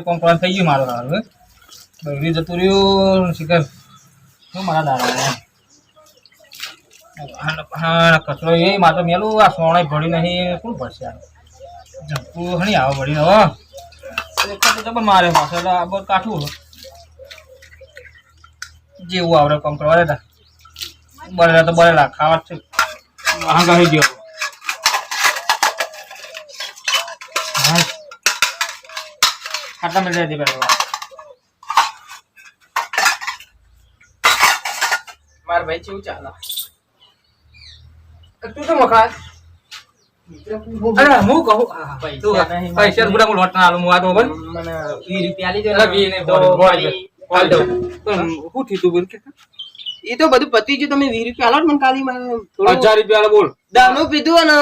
કોમ કરવા થઈ ગયું મારું હાલ બગડી જતું રહ્યું શિખર શું મારા દાડા હા કચરો એ મારે તો મેલું આ સોણાઈ ભળી નહીં કોણ પડશે આ ઝપકું હણી આવો ભળી હવે જબર મારે પાછળ આ બધું કાઠું જેવું આવડે કામ કરવા દેતા બરેલા તો બરેલા ખાવા જ છે હા કહી દો ખાટા મિલ જાય પેલા માર ભાઈ કેવું ચાલે તું શું મખા અરે હું કહું પૈસા બુડા હું લોટ ના આલું આ તો બોલ મને 20 રૂપિયા લીધો અરે 20 ને બોલ દઉં હું થી તું બોલ કે એ તો બધું પતી ગયું તમે 20 રૂપિયા આલો મને ખાલી મને 1000 રૂપિયા બોલ દારૂ પીધું અને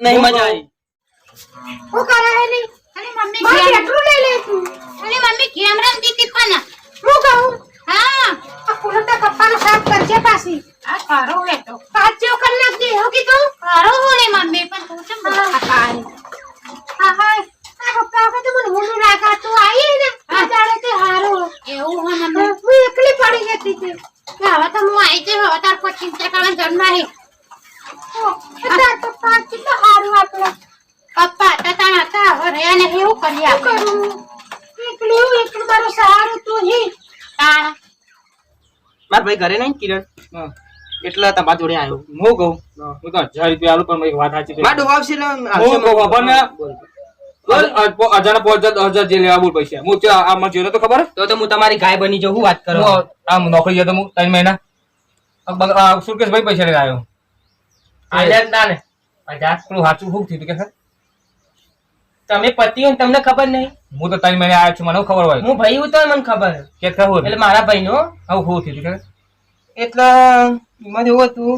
નહીં મજા આવી હું કરે હેલી અને મમ્મી માં પેટ્રોલ લઈ લે તું અને મમ્મી કેમેરા દીધી પણ હું કહું હા આ કુલટા કપ્પાનો સાફ કરજે પાછી આ કારો લે તો કાચો કર નાખ દે હો કીધું કારો હોને મમ્મી પણ તું ચમ હા હા આ કપ્પા કે તો મને હુંનું રાખા તું આવી ને આ જાડે કે હારો એવું હો મમ્મી હું એકલી પડી જતી હતી હવે તો હું આવી છે હવે તાર કોઈ ચિંતા કરવાની જરૂર નહીં અત્યારે તો પાછી તો હારું આપણે પપ્પા તતાણા તા હવે એને એવું કરી આપે એકલું મારું સારું તું હી તાણા માર ભાઈ ઘરે નહીં કિરણ એટલે તમારા જોડે આવ્યો હું કહું હું તો 1000 રૂપિયા આલું પણ એક વાત સાચી માર ડોવાવશે ને હું કહું બાપા ને બોલ અજાના 5000 જે લેવા બોલ પૈસા હું આ મને જોયો તો ખબર તો હું તમારી ગાય બની જાઉં હું વાત કરો આમ નોકરી જતો હું 3 મહિના સુરકેશ ભાઈ પૈસા લઈને આવ્યો આલ્યા તાને 50 પેલું સાચું શું થયું કે સર તમે પતિ હો તમને ખબર નહીં હું તો 3 મહિને આવ્યો છું મને ખબર હોય હું ભાઈ હું તો મને ખબર કે ખબર એટલે મારા ભાઈ નો આવું શું થયું કે એટલે એમાં એવું હતું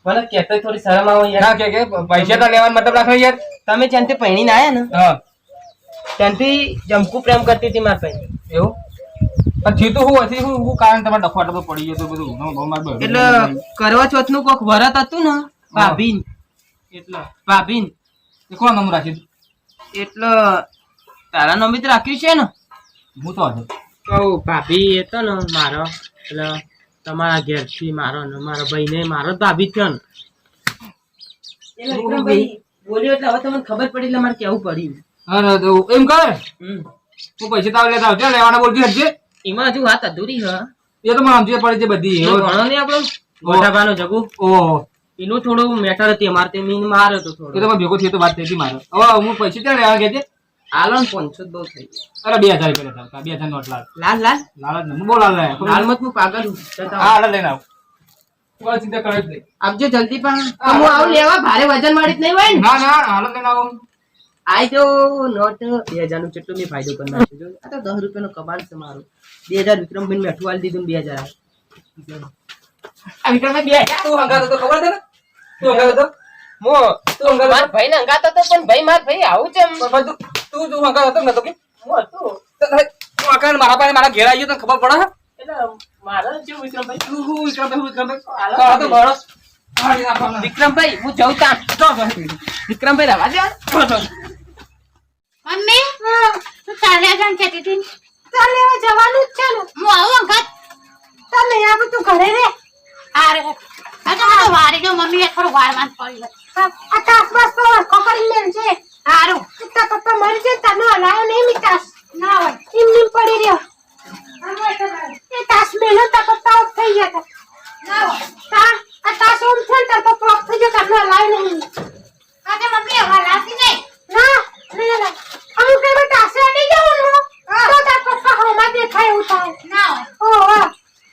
મને કહેતો થોડી શરમ આવે યાર ના કે પૈસા તો લેવાનો મતલબ રાખો યાર તમે જ્યાંથી પૈણીને આયા ને હા ત્યાંથી જમકુ પ્રેમ કરતી હતી મારા ભાઈ એવું થયું તો હું હતી હું કારણ તમારે ડખવાટો તો પડી ગયો તો બધું એટલે કરવા ચોથ નું કોક વરત હતું ને ભાભીન એટલે ભાભીન કોણ નામ રાખ્યું એટલે તારા નામ જ રાખ્યું છે ને હું તો હતો તો ભાભી હતો ને મારો એટલે તમારા ઘેરથી મારો ને મારા ભાઈ ને મારો ભાભી થયો ને બોલ્યો એટલે હવે તમને ખબર પડી એટલે મારે કેવું પડ્યું અરે તો એમ કર હું પૈસા તાવ લેતા આવજે લેવાના બોલતી હજે એમાં હજુ વાત અધૂરી હ એ તો મને સમજે પડે છે બધી ભણો ને આપણો મોટાભાનો જગુ ઓહો એનું થોડું મેટર હતી અમારે તે મીન માર્યો હતો થોડો એ તો ભેગો થયો તો વાત થઈ હતી મારે હવે હું પૈસા ત્યાં લેવા ગયા છે હાલો ને 500 બહુ થઈ અરે 2000 રૂપિયા હતા 2000 નોટ લાલ લાલ લાલ લાલ જ હું બોલા લે લાલ મત હું પાગલ હું હા હાલ લઈને આવ કોઈ ચિંતા કરે જ નહીં આપજો જલ્દી પણ હું આવું લેવા ભારે વજન વાળી જ નહીં હોય ને ના ના હાલ લઈને આવો આઈ તો નોટ 2000 નું ચેટલું મેં ફાયદો કરી નાખ્યો આ તો 10 રૂપિયાનો કબાડ છે મારું 2000 વિક્રમભાઈ મેઠું આલી દીધું 2000 આ વિક્રમભાઈ 2000 તું હંગાતો તો ખબર છે ને તું હંગાતો મો તું હંગાતો માર ભાઈ ને હંગાતો તો પણ ભાઈ માર ભાઈ આવું છે તું હંગાતો ન તો કે હું હતું તું આકાન મારા પાસે મારા ઘેર આવ્યો તને ખબર પડે એટલે મારા જેવું વિક્રમભાઈ તું વિક્રમભાઈ તો બરો વિક્રમભાઈ હું જઉં તા વિક્રમભાઈ રવા દે મમ્મી તું ચાલે જાન કહેતી હતી ચાલે હવે જવાનું જ છે ને હું આવું અંગત ચાલે આવ તું ઘરે રે આરે આ તો વારી દો મમ્મી થોડું વાર માં પડી આ તાસ બસ તો કોકરી લેન છે હારું તું તો મરી છે તને હલાયો નહીં મિતાસ ના હોય ઇમની પડી રહ્યો એ તાસ મેલો તો પપ્પા થઈ ગયા ના હોય તા આ તાસ ઓમ છે તો પપ્પા થઈ ગયા તને હલાયો નહીં આજે મમ્મી હલાતી નહીં ના ના અમુક ને તાસે નહીં જવાનું તો તાર પપ્પા હમા દેખાય ઉતાર ના હોય ઓ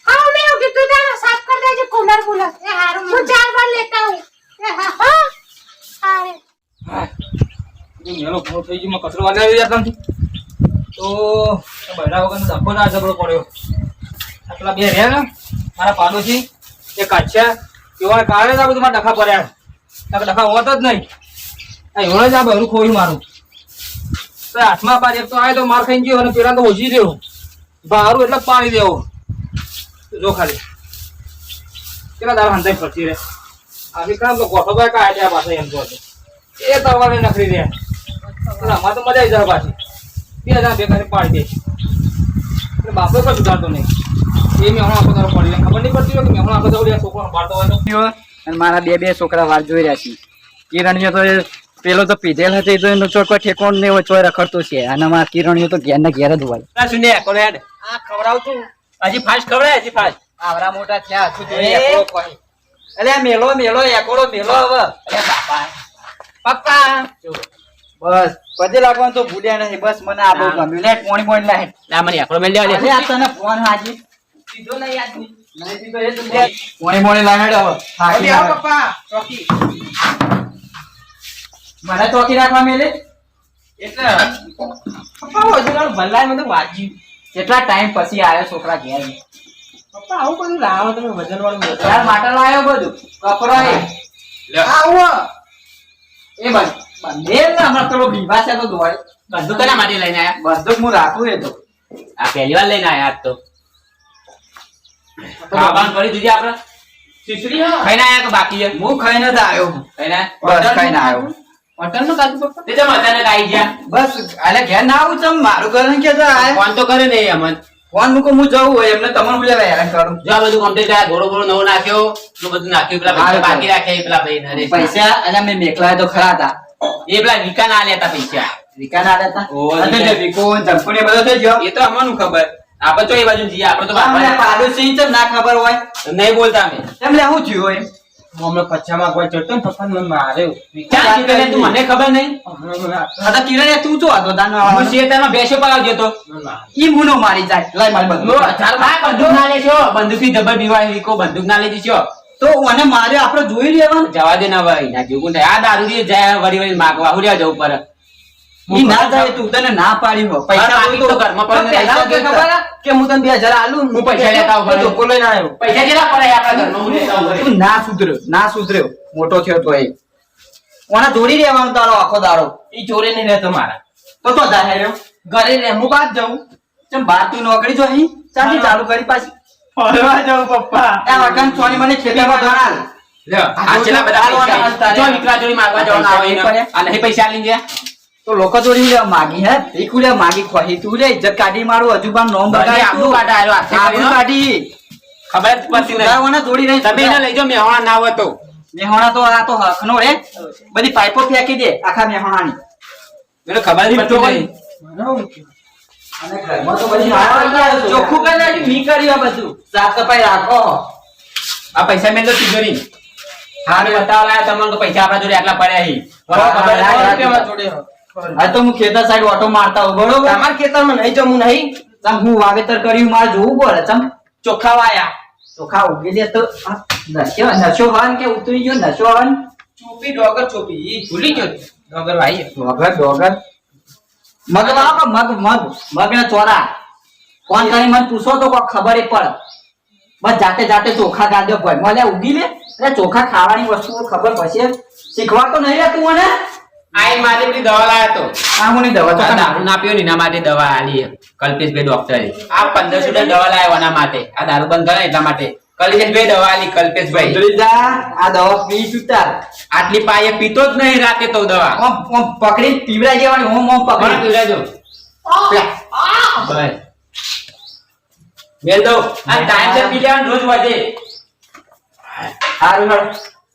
હા મેં એવું કીધું તા સાફ કર દેજે કુલર કુલર એ હારું હું 4 બાર લેતા હું એ હા હા અરે મેલો પૂરો થઈ ગયો માં કચરો વાળા આવી જતા તો બૈરા વગર ધક્કો ના જબરો પડ્યો આટલા બે રહ્યા ને મારા પાડોશી એ કાચ્યા એવા કારણે જ આ બધું મારા ડખા પડ્યા ડખા હોત જ નહીં આ એવડે જ આ બહેરું ખોયું મારું તો હાથમાં પાર એક તો આવે તો માર ખાઈ ગયો અને પેલા તો હોજી રહ્યો બારું એટલે પાણી દેવો જો ખાલી કેટલા દાડા હંતાઈ ફરતી રે આવી કામ તો ગોઠો ભાઈ કા આઈડિયા પાસે એમ તો એ તરવાને નખરી રહ્યા અમારે તો મજા આવી જાય પાછી 2000 ભેગા પાડી દે. એટલે બાપો પણ સુધારતો નહીં. એ મેં હમણાં આખો દાડો પડી લે. ખબર નહીં પડતી હોય કે મેં હમણાં આખો દાડો આ છોકરાનો પાડતો હોય તો. અને મારા બે છોકરા વાર જોઈ રહ્યા છે. કિરણિયો તો પેલો તો પીધેલ હતો એ તો એનો ચોખ્ખો ઠેકોણ ને ચોય રખડતો છે અને મારા કિરણિયો તો ઘેર ને ઘેર જ હોય. આ ખવડાવતું હજી ફાસ્ટ ખવડાય હજી ફાસ્ટ. આવરા મોટા થયા હજુ જોઈએ એ. એકોડો કોઈ. અલે મેલો એકોડો મેલો હવે. અરે બાપા પપ્પા બસ પજે લાગવાનું તો ભૂલ્યા નહીં. બસ મને આ બહુ ગમ્યું. લે પોણી લાહે. ના મને એકડો મેલ દેવા અરે આ તને ફોન હાજી સીધો નહીં આદમી. નહીં દીધો એ તું લે. પોણી લાહેડ હવે. અરે આવો પપ્પા ચોકી. મને ચોકી રાખવા મેલે. એટલે પપ્પા હજુ કાલ ભલાય મને વાજી. કેટલા ટાઈમ પછી આવ્યો છોકરા ઘેર. પપ્પા આવું બધું લાવો તમે વજન વાળું યાર માટલો આવ્યો બધું કપડો આવો એ બસ બંધેલ ને હમણાં પેલો બીવા છે તો દોડે. બંદૂક કના માટે લઈને આયા? બંદૂક હું રાખું એ તો. આ પહેલી વાર લઈને આયા આજ તો. ખાવાનું કરી દીધી આપણે? ખીચડી ખાઈને આયા કે બાકી છે? હું ખાઈને જ આવ્યો. ખાઈને આયા? બસ ખાઈને આવ્યો. હોટલ નું કાજુ પપ્પા તે તો અચાનક આવી ગયા. બસ આલે ઘેર ના આવું ચમ મારું ઘર ને કેતો આય ફોન તો કરે નહીં અમન. ફોન મૂકો હું જવું હોય એમને તમને બોલાવે હેરાન કરું. જો આ બધું કમ્પ્લીટ થાય ઘોડો ઘોડો નવો નાખ્યો તો બધું નાખ્યું પેલા પૈસા બાકી રાખ્યા એ પેલા ભાઈ નરેશ. પૈસા અને મેં મેકલા તો ખરા હતા. એ પેલા વિકા ના લેતા પૈસા. વિકા ના હતા. ઓહો, અને વિકા. જે વિકો જંપુને બધો થઈ ગયો. એ તો અમનું ખબર. આપણે તો એ બાજુ જઈએ આપણે તો અમને પાડોશી ચમ ના ખબર હોય. નહીં બોલતા અમે. એમ લે હું થયું હોય. હમણાં પચ્છામાં કોઈ ચડતો ને પપ્પા મને માર્યો. ક્યાં જીતે તું મને ખબર નહીં. આ તો કિરણ તું તો હતો દાનો હું શેતામાં બેસો પલાવજો તો. ઈ મુનો મારી જાય. લાય મારી બંદૂક. આ બંદૂક ના લેશો. બંદૂક થી જબર બીવાય વિકો બંદૂક ના લઈ જશો. તો મને માર્યો આપણે જોઈ લેવાનું. જવા દે ના ભાઈ ના જેવું થાય. આ દારૂ થી જાય વળી વળી માગવા હું જવું પડે. ઈ ના જાય તું તને ના પાડી હો. પૈસા બાકી તો ઘરમાં પડે ને પહેલા કે ખબર હે? કે હું તને 2000 આલું હું પૈસા લેતા આવું ઘરે. ધોકો લઈને આવ્યો. પૈસા કેટલા પડે આપણા ઘરમાં હું લેતા આવું ઘરે. તું ના સુધર્યો મોટો થયો તો એ ઓના જોડી રહેવાનું તારો આખો દાડો. ઈ ચોરે નહીં રહેતો મારા તો જાહેર રહ્યો. ઘરે રે હું બાદ જાઉં ચમ બાર તું નોકરી જો અહીં ચાલી ચાલુ કરી પાછી. ફરવા જાઉં પપ્પા આ વખત સોની મને ખેતીમાં ધોણાલ. લ્યો, આ છેલ્લા બધા પૈસા. જો વિકરા જોડી માગવા જવાનું આવે એને. આ નહીં પૈસા લઈને ગયા. તો લોકો જોડી લે માગી હે ભીખું લે માગી ખોહી તું લે ઇજ્જત કાઢી મારું હજુ પણ નોમ બગાડી આબરૂ કાઢા આયો હાથે આબરૂ કરીને. કાઢી ખબર જ પડતી નહીં. સુધારવાના જોડી રહી તમે એને લઈ જાઓ મેહોણા ના હોય તો. મેહોણા તો આ તો હકનો રે બધી પાઇપો ફેંકી દે આખા મેહોણાની. મને ખબર જ પડતી નહીં. અને ઘરમાં તો બધી ચોખ્ખું ચોખ્ખું કરી નાખ્યું મી કર્યું આ બધું સાફ સફાઈ રાખો. આ પૈસા મેં તો તિજોરી. હા મેં બતાવવા લાયા તમને તો પૈસા આપણા જોડે આટલા પડ્યા હી. હા, ખબર જ હા, પડતી રૂપિયામાં જોડે હો. આ તો હું ખેતર સાઈડ ઓટો મારતા હોઉં બરોબર. તમારા ખેતરમાં નહીં જમું નહીં ચમ હું વાવેતર કર્યું મારે જોવું પડે ચમ ચોખ્ખા વાયા ચોખા ઉગી લે તો નશો હન કે ઉતરી ગયો નશો હન. ચોપી ડોગર ચોપી ઈ ભૂલી ગયો ડોગર વાઈ ડોગર મગ વાવો મગ ના ચોરા કોણ કરી મને પૂછો તો કોઈ ખબર ય પડે. બસ જાતે ચોખા ગાંધો ભાઈ મને ઉગી લે એટલે ચોખા ખાવાની વસ્તુઓ ખબર પછી શીખવા તો નહીં લે તું મને. આઈ મારી પેલી દવા લાયા તો. આ હું ની દવા તો દારૂ ના પીયો ને એના માટે દવા આલી કલ્પેશભાઈ ડોક્ટરે. આ 1500 દવા લાવ્યો એના માટે. આ દારૂ બંધ કરે એટલા માટે કલ્પેશભાઈ દવા આલી કલ્પેશભાઈ. ઉતરી જા આ દવા પી ચૂકતા આટલી પાયે પીતો જ નહીં રાતે તો દવા. ઓમ પકડી પીવડાઈ જવાની ઓમ મને પકડી પીવડાવજો. બસ. મેલ દો. આ ટાઈમ સર પી લેવાનું રોજ વાજે. હારું હારું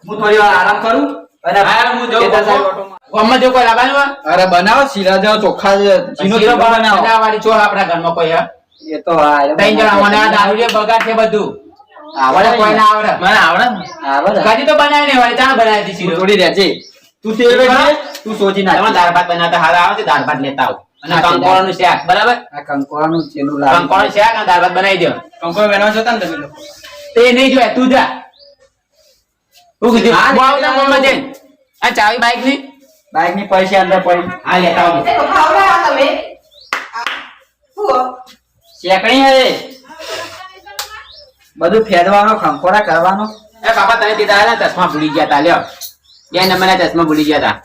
હું થોડી વાર આરામ કરું અને હારું, હું જાઉં. ખેતર સાઈડ ઓટો મારું. ગામમાં જો કોઈ લાવવાનું હોય? અરે બનાવો શીરા જેવો ચોખા જીનો શીરો બનાવો. બનાવવાની છો આપણા ઘરમાં કોઈ હે? એ તો હા એ ત્રણ જણા મને આ દારૂ જે બગાડ છે બધું. આવડે કોઈ ના આવડે. મને આવડે ને આવડે કદી તો બનાવી નહીં વાળી ચાણ બનાવી હતી તું શીરો. થોડી રહેજે તું તેલ વેચે તું સોજી તમે નાખ. દાળ ભાત બનાવતા હારા આવે છે દાળ ભાત લેતા આવો. અને હા, તે કંકોડાનું શાક બરાબર. આ કંકોડાનું ચેલું લાવ. કંકોડાનું શાક અને દાળ ભાત બનાવી દો. કંકોડો બનાવવા જતા ને તમે લોકો તે નહીં જોયે તું જા. હું કીધું હા, હું આવું તારા ગામમાં જઈને. આ ચાવી બાઈક ની બાઈક ની પૈસા અંદર પડી આ લેતા આવો. શેકણી હે બધું ફેરવાનો ખંખોડા કરવાનો. એ બાપા તને દીધા હતા ને ચશ્મા ભૂલી ગયા તા લ્યો. બે નંબરના ચશ્મા ભૂલી ગયા તા.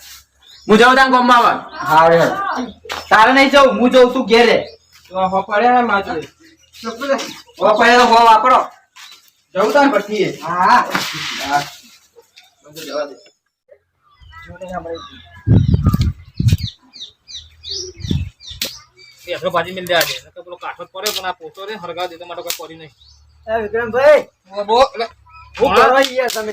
હું જાઉં તારા ગામમાં આવા. હા રે તારે નહીં જવું હું જઉં તું ઘેરે. તો આ પડ્યા ને માજુ ઓ પડે તો હો વાપરો. જવું તાર પછી હા બધું જવા દે પેસો ભાજી મિલ દેવા દે નકર પેલો કાઠો જ પડ્યો પણ આ પોતો રે હરગાવ દેતો માટે કોઈ પડી નહીં એ વિક્રમભાઈ ઓ બો એટલે હું કરવા યાર તમે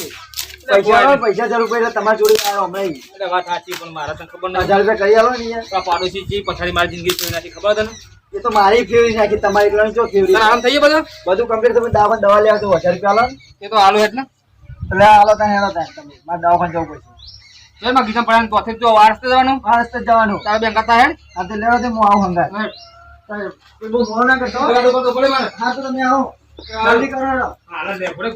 પૈસા જરૂર પડે તમારી જોડે આવ્યો હમણાં એટલે વાત સાચી પણ મારા તને ખબર 1000 રૂપિયા કરી આલો ને યાર તો આ પાડોશી જી પછાડી મારી જિંદગી જોઈ નાખી ખબર તને એ તો મારી ફેવરી નાખી તમારી એકલાની જો ફેવરી તને આરામ થઈ ગયો બધું બધું કમ્પ્લીટ તમે દવા લેવા તો 1000 રૂપિયા આલો એ તો હાલો હેડ ને એટલે હાલો તને હેડો તમે મારે દવાખાને જવું પડશે ચાલ માં ગીતા પડ્યા તો અથે જો વારસ્તે જવાનું આ રસ્તે જવાનું તારે બેંક હતા હેડ આ તો લેવા દે હું આવું હંગાર કોઈ બહુ મોડું ના કરતો તો બોલે મારે હા તો તમે આવો જલ્દી કરો હેડો હાલે દે પડે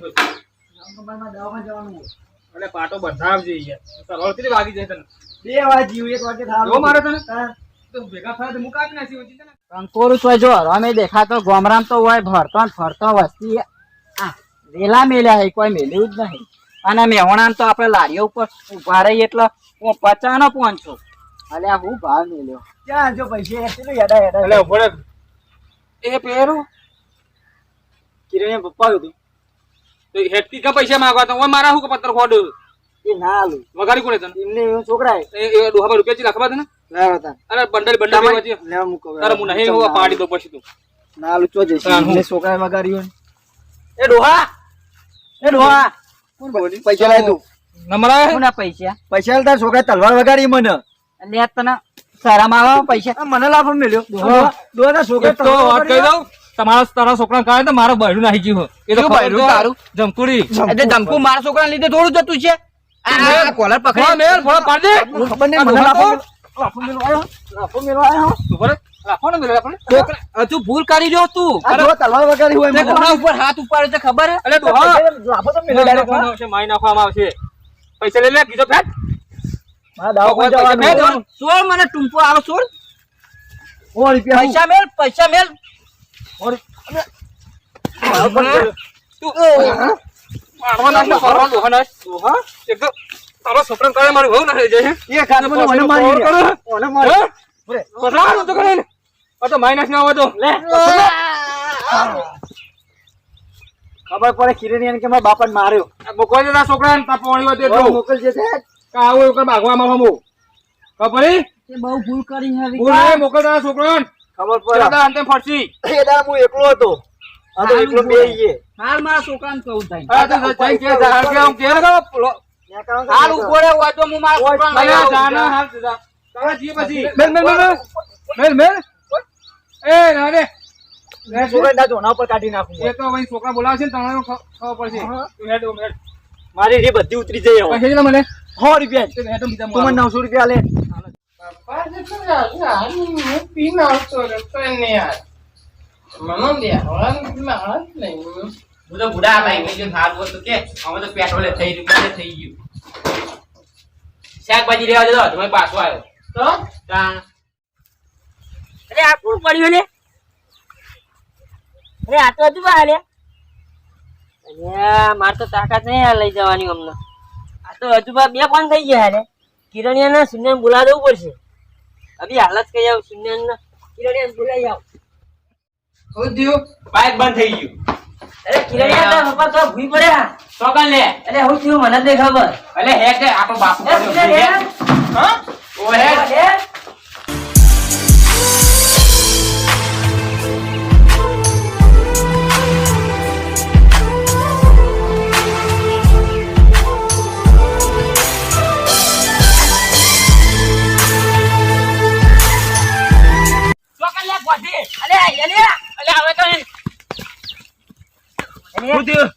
મારે દવાખાને જવાનું છે. એટલે પાટો બધા આવજે યાર સરળ કેટલી વાગી જાય તને 2 વાગ્યું 1 વાગે થાવ જો મારે તને હા તો ભેગા થાય તો મુકાવી નાખી હોય તને કંકોરું તો જો રમે દેખાતો ગોમરામ તો હોય ભરતો ને ફરતો વસ્તી આ વેલા મેલ્યા હોય કોઈ મેલ્યું જ નહીં અને મેહોણામ તો આપણે લારીઓ ઉપર ઉભા રહીએ એટલે 50 નો 500 અલ્યા હું ભાવ મેલ્યો ક્યાં જો પૈસા કેટલું યાડા યાડા એટલે ભોળે એ પેરો કિરણ પપ્પા હતું તો હેટકી કા પૈસા માંગવા તો ઓય મારા હું પત્તર ખોડ એ ના આલું વગાડી કોને તને એમને છોકરા એ દોહા રૂપિયા ચી લાખવા તને લેવા હતા અરે બંડલ વચ્ચે લેવા મૂકો તારે હું નહીં હું પાડી દો પછી તું ના આલું ચો જશે તાન હું. એમને છોકરા વગાડ્યું એ ડોહા કોણ બોલી પૈસા લાય તું નમરા કોના પૈસા પૈસા લાય તારા છોકરા તલવાર વગાડી મને લે તને શરમ આવે પૈસા આ મને લાભ મળ્યો ડોહા. ડોહા ના છોકરા તો વાત કહી દઉં તારા છોકરા કાઢે તો મારો બૈરું નાખી ગયું એ તો શું બૈરું તારું? જમકુડી એટલે ધમકુ મારા છોકરાને લીધે થોડું જતું છે આ કોલર ફોડા પકડી મેલ ફોડા પાડ દે ખબર નહીં મને લાફો મેલો આવ્યો ઉપર રાખો ને મેલ આપણે છોકરા હજુ ભૂલ કરી રહ્યો તું આ જો તલવાર વગાડી હોય તે મને કોના ઉપર હાથ ઉપાડે છે ખબર હે? એટલે ડોહા લાફો તો મેલો ડાયરેક્ટ આવશે માઈ નાખવામાં આવશે પૈસા લઈ લે કીધો ફેટ મારા દાવા પૈસા મેલ જવાનું સોળ મને ટૂંપો આવો સોળ 100 રૂપિયા પૈસા મેલ તું મારવા નાખ મારવા ડોહા નાખ ડોહા એક તો તારો છોકરા કાળે મારી વહુ નાખી જાય એ ખાને મને મને મારી ઓને મારી પસાર તો કરે ને આ તો માઇનસ ના આવે તો લે ખબર પડે કિરણિયાને કે મારા બાપાને માર્યો મોકવા દેતા છોકરાને તા પોણી વધે તો મોકલજે તે આવું એવું કર ભાગવામાં હમો ખબર પડી તે બહુ ભૂલ કરી હે ભૂલ નહીં મોકલતા છોકરાને ખબર પેલા પડે અંતે ફરસી એ દા હું એકલો હતો આ તો એકલો બેહીએ હાલ મારા છોકરાને કહું થાય આ તો જઈ કે જા કે આમ કે ને હાલ ઉપર હોય તો હું મારા છોકરાને લઈ આવું. જાના હાલ જા તારા જી પછી મેલ મેલ એ ના રે છોકરા ના જોના ઉપર કાઢી નાખું એ તો ભાઈ છોકરા બોલાવશે ને તમારે ખબર પડશે તું હેડ હેડ મારી રી બધી ઉતરી જઈ હવે પૈસા મને 100 રૂપિયા તું હેડ બીજા તું મને 900 રૂપિયા લે હું તો બુડા હતા ઇંગ્લિશ હાથ બોલ તો કે અમે તો પેટ્રોલ થઈ ગયું થઈ ગયું શાકભાજી લેવા જતો તમે પાછો આવ્યો તો તા અરે આ કોણ પડ્યું લે અરે આ તો હજુ બહાર લે અરે માર તો તાકાત નહીં આ લઈ જવાની અમને આ તો હજુ બે ફોન થઈ ગયા રે કિરણિયાને સુનિયાને બોલા દેવું પડશે અભી હાલત કઈ આવ સુનિયાને કિરણિયાને બોલાઈ આવ હું થયું બાઈક બંધ થઈ ગયું અરે કિરણિયા તો પપ્પા તો ભૂઈ પડે હા તો કન લે અરે હું થયું મને નહીં ખબર એટલે હે કે આપણો બાપુ એ કિરણિયા હા ઓ હે હું થયું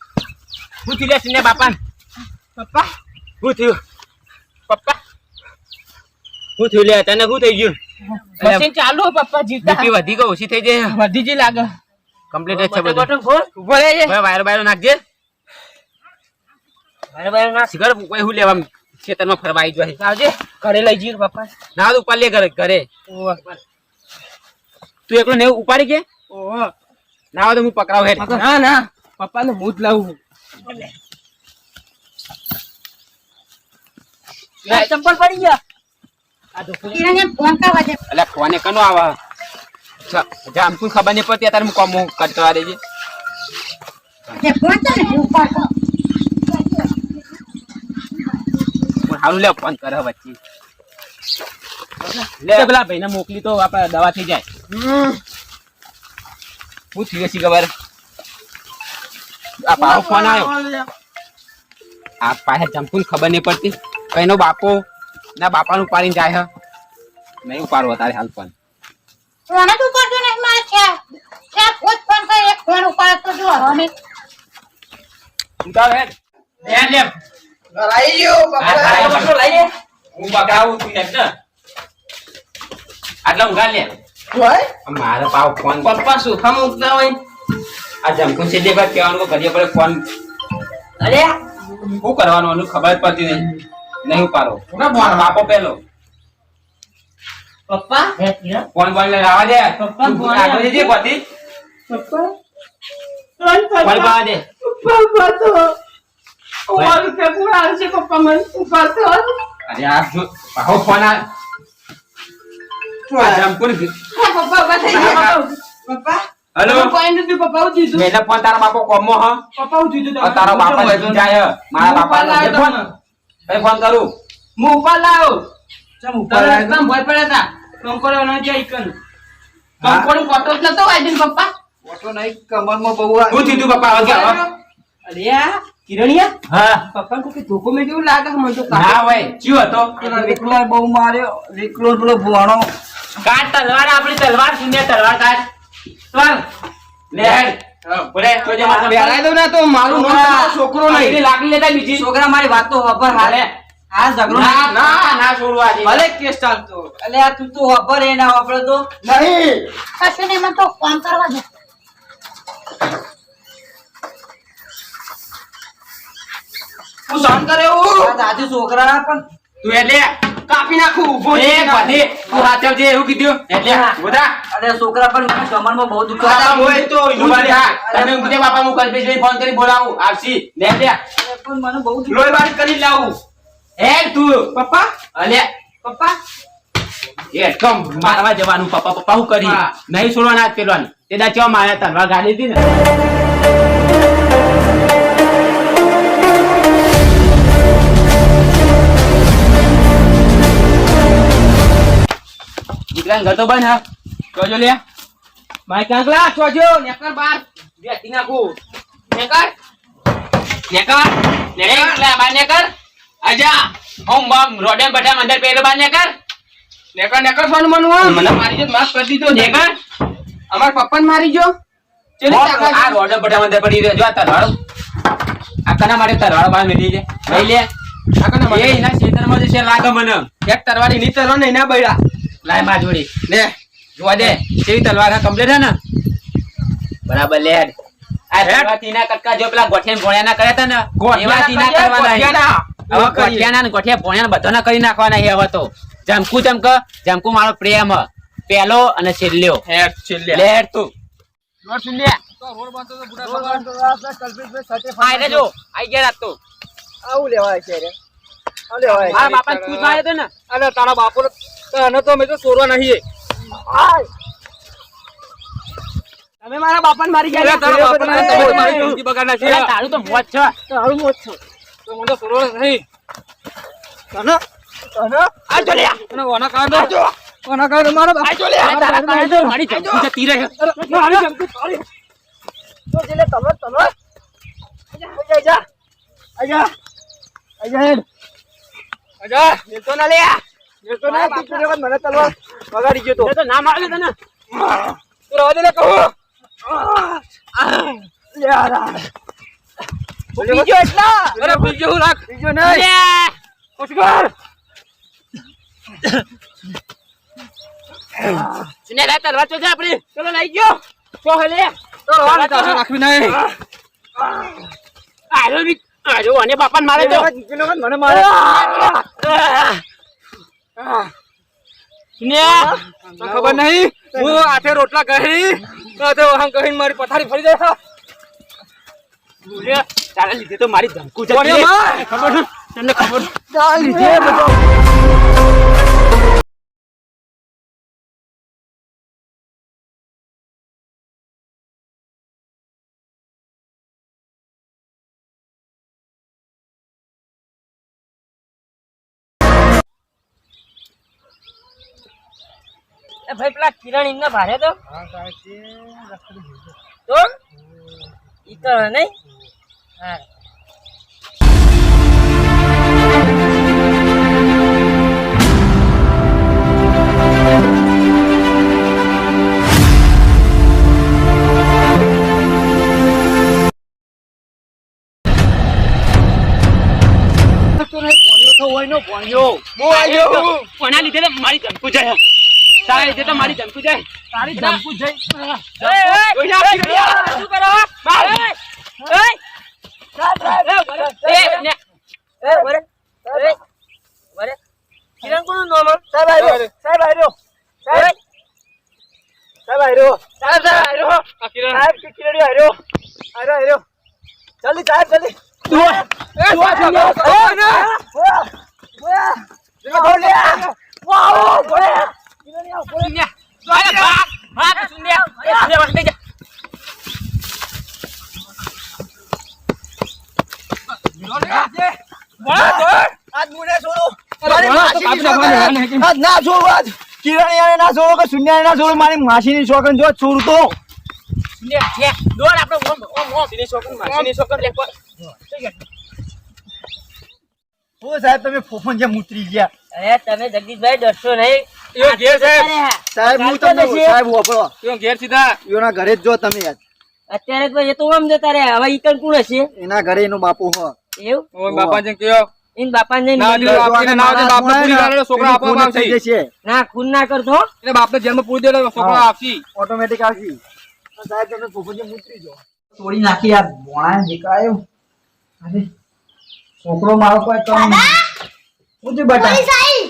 લે સિને બાપાન પપ્પા હું થયું પપ્પા હું થયું લે તને શું થઈ ગયું મશીન ચાલુ પપ્પા જીવતા બીપી વધી ગઈ ઓછી થઈ જાય વધી જી લાગે કમ્પ્લીટ જ છે બધું બટન ખોલ ઉભો રહે છે ભાઈ વાયર વાયર નાખજે બરાબર ના સિગર કોઈ હું લેવા ખેતરમાં ફરવા આવી જાય આવજે ઘરે લઈ જઈએ પપ્પા ના તો ઉપર લે ઘરે તું એકલો ને ઉપાડી કે ઓહો ના હોય તો હું પકડાવ હેઠ ના ના પપ્પાને હું જ લાવું ચંપલ પડી ગયા કિરણને ફોન કરવા દે. એટલે કોને કનો આવા જામ કોઈ ખબર નહીં પડતી અત્યારે હું કોમ કરતો દેજે જે ફોન છે ને ઉપર તો. હાલું લે ફોન કરે વચ્ચે લે પેલા ભાઈને મોકલી તો આપણે દવા થઈ જાય હું થયું છે ખબર આ પાછો ફોન આવ્યો આ પાસે જંપુન ખબર નહીં પડતી કઈનો બાપો ના બાપાનું પાડીને જાય હે નહીં ઉપાડવો તારે હાલ ફોન મને તું કરજો ને મારે છે ખોજ ફોન કરે એક ફોન ઉપાડ તો જો હવે ઉતાર હે લે લઈ ગયો બકરો લઈ લે હું બગાવું તું ને આટલા ઊંઘા લે મારે પાવ ફોન પપ્પા સુખા મૂકતા હોય આ જમકુ છે જે કહેવાનું ઘરે પડે ફોન અરે શું કરવાનું એનું ખબર જ પડતી નહીં ઉપાડો બાપો પેલો પપ્પા ફોન બોલ ને રાવા દે પપ્પા, તું ફોન આગળ જજે પતિ પપ્પા ફોન પાવા દે પપ્પા તો ઓર કે પૂરા છે પપ્પા મને પપ્પા તો અરે આ જો પાહો ફોન આ જમકુ ને પપ્પા બતાઈ પપ્પા હેલો કોઈ નથી પપ્પા ઉઠી મેને ફોન તારા બાપો કોમો હ પપ્પા ઉઠી તારા બાપા જતું જાય મારા બાપા ને ફોન કઈ ફોન કરું હું ઉપર લાવ ચમ ઉપર એકદમ ભય પડ્યા તા કંકોડો ન જાય ઈકન કંકોડો ફોટો જ નતો વાજન પપ્પા ફોટો નહીં કમરમાં બહુ શું થયું પપ્પા હવે અરે આ કિરણિયા હા પપ્પા કો કે ધોકો મે કેવું લાગે મને તો ના ભાઈ ચિયો હતો વિકલો બહુ માર્યો વિકલો પેલો ભોણો કાટ તલવાર આપણી તલવાર સુને તલવાર કાટ ચાલ લે હેડ બોલે તો જે માથા બેરાઈ દઉં ના તો મારું નામ તમારો છોકરો નહીં લાગી લેતા બીજી છોકરા મારી વાત તો ખબર હાલે આ ઝઘડો ના ના ના છોડવા દે ભલે કેસ ચાલતો અલે આ તું તો ખબર એ ના વાપરે તો નહીં કશું નહીં મને તો ફોન કરવા દે હું સહન કરે હું દાદી છોકરા પણ તું એટલે કાપી નાખું ઉભો એ બધી તું હાથે એવું કીધું એટલે બોધા અરે છોકરા પણ મને કમરમાં બહુ દુખ બાપા હોય તો તમે ઉભી બાપા હું કલ્પેશભાઈ ફોન કરી બોલાવું આવશી લે લે પણ મને બહુ દુખ લોહી બારી કરી લાવું એ તું પપ્પા અલે પપ્પા એ કમ મારવા જવાનું પપ્પા પપ્પા હું કરી હા. નહીં છોડવાના જ પેલો તે દા ચો મારે તલવાર ગાડી હતી ને દીકરાને ઘર તો બંધ હા જોજો લે માય કાંગલા છોજો નેકર બાર બેટી નાખું નેકર નેકર નેકર લે બાર નેકર આજા હોમ બમ રોડે બઠા મંદર પેરો બાર નેકર નેકર નેકર ફોન મનવા મને મારી જો માફ કરી દીધો નેકર અમાર પપ્પાને મારી જો આ રોડે બઠા મંદર પડી રહ્યો જો આ તરવાળો આ કના માટે તરવાળો બાર મેલી લે લઈ લે આ કને એ એના ક્ષેત્રમાં જે છે લાગે મને એક તરવારી ની તરવા ને ના બૈડા લાય માં જોડી લે જોવા દે કેવી તલવાર કમ્પ્લીટ હે ને બરાબર લે હેડ આ તલવાર તીના કટકા જો પેલા ગોઠિયા ભોણ્યા ના કર્યા તા ને એવા તીના કરવાના હવે ગોઠિયાના ને ગોઠિયા ભોણ્યા બધાના કરી નાખવાના છે હવે તો જમકુ મારો પ્રેમ હ. પહેલો અને છેલ્લો હેડ છેલ્લે લે હેડ તું રોડ સુન લે આઈ રે જો આઈ ગયા રાત તો આવું લેવાય છે રે આ લેવાય મારા બાપા તું જ માર્યો તો ને અરે તારા બાપો તને તો મેં તો સોરવા નહીં તમે મારા બાપાને મારી ગયા તારા બાપાને તો મારી જિંદગી બગાડના છે તારું તો મોજ છે તારું મોત છો તો મને તો સોરવા નહીં તને આ જો લે તને કોના કાઢો કોના કાઢો મારા બાપા જો લે તારા કારણે તો મારી જંતુ જતી રહે મારી જંતુ તારી તો જેલે તમે આજા આજા હેડ આજા મેલતો ના લે મેલતો ના તું પેલે મને તલવાર વગાડી ગયો તો ના મારે તને તું રવા દે ને કહું યાર બીજો એટલા અરે બીજો હું રાખ બીજો નહીં પુષ્કર સુને લે તલવાર તો છે આપણી ચલો લઈ ગયો તો હલે તો રવા દે રાખવી નહીં આજો અને બાપાને મારે તો મને મારે ખબર નહીં હું આઠે રોટલા કહી તો હમ કહીને મારી પથારી ફરી જાય તારા લીધે તો મારી ધમકુ છે ખબર તમને ખબર લીધે એ ભાઈ પેલા કિરણ ઇન્ના ભારે તો તો ઈ તો નહીં હા કોના લીધે મારી ધમકુ જાય તારા લીધે તો મારી ધમકુ જાય તારી ધમકુ જાય શું કરો કિરણ કોનું નામ સાહેબ આયરો સાહેબ આયરો સાહેબ સાહેબ આયરો સાહેબ આયરો કિરણ સાહેબ કિરણ આયરો આયરો આયરો જલ્દી સાહેબ જલ્દી મારી માસી ની છોકરી જો છોડું તો સાહેબ તમે ફોફન જેમ ઉતરી ગયા. અરે તમે જગદીશભાઈ ડરશો નહીં સાહેબ હું તમને સાહેબ વાપરો ઘેર સીધા એના ઘરે જ જો તમે યાર. અત્યારે તો એ તો આમ જતા રે હવે ઈ કોણ હશે એના ઘરે એનો બાપુ હો એવું ઓય બાપાજી કયો ઈન બાપાને ના નહીં દે બાપને ના દે બાપને પૂરી ગાળો છોકરો આપવા આવશે ના ખૂન ના કરતો એટલે બાપને જેલમાં પૂરી દેલો છોકરો આપશે ઓટોમેટિક આવશે. સાહેબ તમે ફોફન જેમ ઉતરી જો તોડી નાખી આ ભોણા દેખાયો. અરે છોકરો મારો કોઈ કામ હું જ બટા પોલીસ આવી.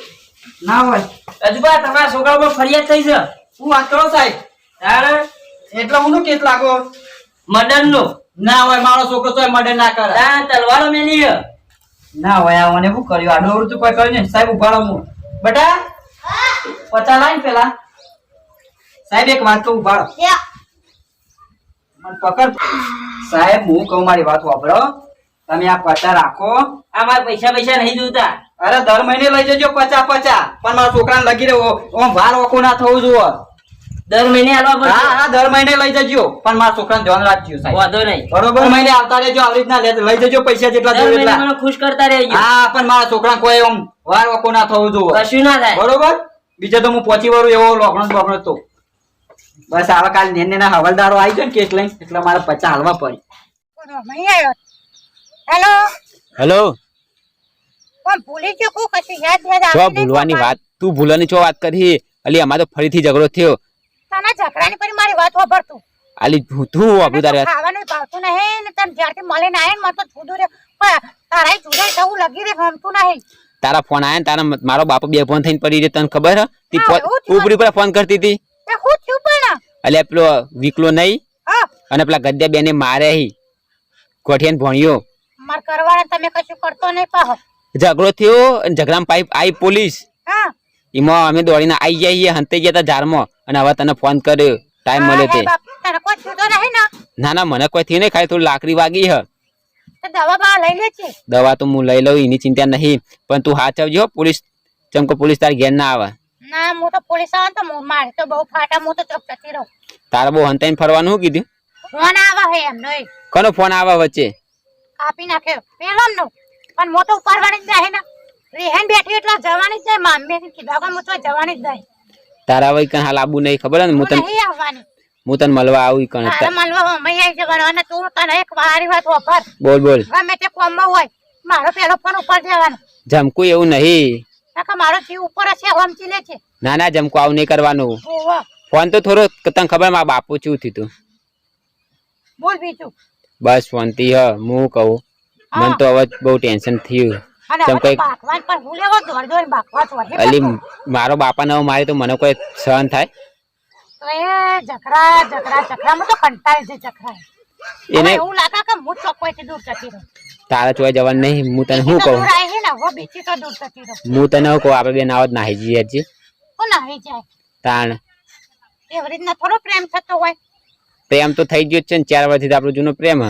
ના હોય અજુબા તમારા છોકરા ઉપર ફરિયાદ થઈ છે હું વાત કરો સાહેબ તારે એટલે હું કેસ લાગો મર્ડર નો ના હોય મારો છોકરો તો મર્ડર ના કરે તારા તલવારો મેલી છે ના હોય આ મને શું કર્યું આડો અવળું તો કોઈ કર્યું નહીં સાહેબ ઉભા રહો હું બેટા પચા લાઈન પેલા સાહેબ એક વાત તો ઉભા રહો યા. મને પકડ સાહેબ હું કહું મારી વાત વાપરો તમે આ પચા રાખો આ મારા પૈસા પૈસા નહીં જોતા અરે દર મહિને લઈ જજો 50 પણ મારા છોકરાને લગી રહ્યો ઓમ વાર ઓકો ના થવું જોઈએ દર મહિને આલવા પડશે હા હા દર મહિને લઈ જજો પણ મારા છોકરાને ધ્યાન રાખજો સાહેબ વાંધો નહીં બરોબર મહિને આવતા રહેજો આવી રીતના લઈ જજો પૈસા જેટલા દર જોઈએ મહિને એટલા મને ખુશ કરતા રહેજો હા પણ મારા છોકરા કોઈ ઓમ વાર ઓકો ના થવું જોઈએ કશું ના થાય બરોબર બીજે તો હું પહોંચી વળું એવો લોકડો બોકડો તો બસ આવા કાલ નેના હવાલદારો આવી જાય ને કેસ લઈને એટલે મારે 50 હાલવા પડી. નહીં આવ્યો. હેલો હેલો કોણ ભૂલી ગયો કો કશું યાદ યાદ જો આવતું નહીં ભૂલવાની કોણ? વાત તું ભૂલવાની છો વાત કરી અલી અમાર તો ફરીથી ઝઘડો થયો તને ઝઘડાની પરી મારી વાત વાપરતું અલી તું વાપરું તારે ખાવાનું ભાવતું નહીં ને તને જ્યારથી મળીને આયા ને મને તો જુદું રે તારા જુદા થવું લગી રે ગમતું નહીં. તારા ફોન આયા ને તારા મારો બાપો બે ફોન થઈને પડી રહી તને ખબર હે તી હા, એવું થયું. ઉપરી પર ફોન કરતી હતી એ હું થયું પણ અલ્યા પેલો વિકલો નહીં હા અને પેલા ગદ્યા બેને મારે હી કોઠિયાને ભણ્યો માર કરવાના તમે કશું કરતો નહીં પાહો. ઝઘડો થયો અને ઝઘડામાં પાઇપ આવી પોલીસ હા એમાં અમે દોડીને આવી જઈએ હંતાઈ ગયા તા ઝાડમાં અને હવે તને ફોન કર્યો ટાઈમ મળ્યો તે એ બાપ, તને કોઈ છૂટો નહીં ને ના ના મને કોઈ થયું નહીં ખાલી થોડી લાકડી વાગી હ તો દવા બવા લઈ લે છે. દવા તો હું લઈ લઉં એની ચિંતા નહીં પણ તું હાચવજો પોલીસ ચમકો પોલીસ તારી ઘેર ના આવે ના હું તો પોલીસ આવે તો મારે તો બહુ ફાટા હું તો ચોક જતી રહું. તારે બહુ હંતાઈને ફરવાનું શું કીધું ફોન આવે હે એમ નહીં કોનો ફોન આવે વચ્ચે કાપી નાખ્યો પેલો નો પણ હું તો ઉપાડવાની જ જાય ને રેહેન બેઠી એટલે જવાની જ જાય મામી કીધા કે હું તો જવાની જ જાય. તારા વઈ કણ હાલ આબુ નહીં ખબર હે ને હું નહીં આવવાની. હું તને મળવા આવું કણ તારે મળવા મમ્મી આવી જવાનું અને તું તને એક વારી વાત વાપર બોલ બોલ ગમે તે કોમમાં હોય મારો પેલો ફોન ઉપર જવાનો જમકું એવું નહીં નકર મારો જીવ ઉપર હશે હોમચી લે છે. ના ના જમકું આવું નહીં કરવાનું ઓહો ફોન તો થોડો તને ખબર મારા બાપુ શું થયું તું બોલ બીજું બસ ફોનથી હ હું કહું મને તો હવે બહુ ટેન્શન થયું અને તમ હવે કઈ તો ભાગવાન પણ હું લેવો દોડ દોડ ભાગવા તો હે અલી મારો બાપાને હવે મારે તો મને કોઈ સહન થાય તો એ જખરામાં તો કંટાળી છે જખરા એને એવું લાગે કે હું ચોકવાઈથી દૂર જતી રહું. તારા ચોય જવાનું નહીં હું તને શું બીજી તો કહું દૂર આવી ને હવે બીજી તો દૂર જતી રહું. હું તને શું કહું આપણે બે નાવત નાહી જઈએ હજી હું નાહી જાય તાણ એવી રીતના થોડો પ્રેમ થતો હોય પ્રેમ તો થઈ ગયો જ છે ને 4 વર્ષથી તો આપણો જૂનો પ્રેમ હ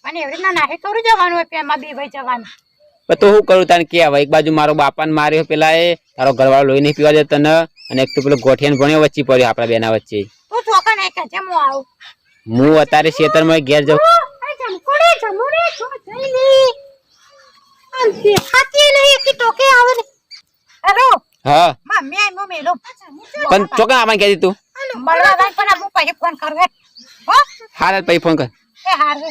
અને એવી રીતના નાહી થોડું જવાનું હોય પ્રેમમાં બે ભાઈ જવાનું. પણ તો શું કરું તને કે હવે એક બાજુ મારો બાપાને માર્યો પેલા એ તારો ઘરવાળો લોહી નહીં પીવા દે તને અને એક તો પેલો ગોઠિયાને ભણ્યો વચ્ચે પડ્યો આપણા બેના વચ્ચે. તું ચોકા નહીં કે છે હું આવું હું અત્યારે ખેતરમાં ઘેર જાઉં. આ જમકોડે જમોડે છો જઈલી આ દેખાતી નહીં કે ટોકે આવે ને હેલો હા મમ્મી આઈ મો મેલો પણ ચોકા આમાં કહેતી તું. મળવા જાય પણ હું પછી ફોન કરું હો હાલ પછી ફોન કર. એ હાર રે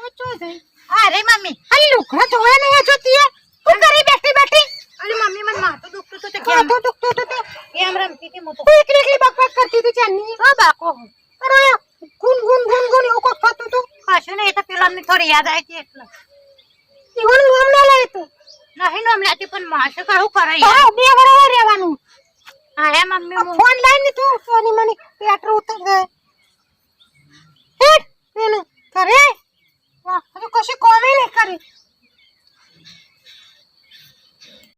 ઓછો થઈ અરે મમ્મી આ લુકડા ધોયા નહીં જોતી હે તું કરી બેઠી બેઠી અરે મમ્મી મને માથું દુખતું તો તે કેમ દુખતું તો તે કેમ રમતી હતી મોતો એકલી એકલી બકબક કરતી હતી ચાની હા બાકો અરે ગુન ગુન ગુન ગુન એવું કોક થતું હતું કશું નહીં એ તો પેલા અમને થોડી યાદ આવી હતી એટલે ઈવન નામ ના લે તું નહીં નામ લેતી પણ માસે કહું કરે યાર બે બરાબર રહેવાનું હા હે મમ્મી હું ફોન લાઈન તું સોની મને પેટ્રોલ ઉતર ગયે હેટ પેલું કરે વાહ તો કશી કોમે નહીં કરી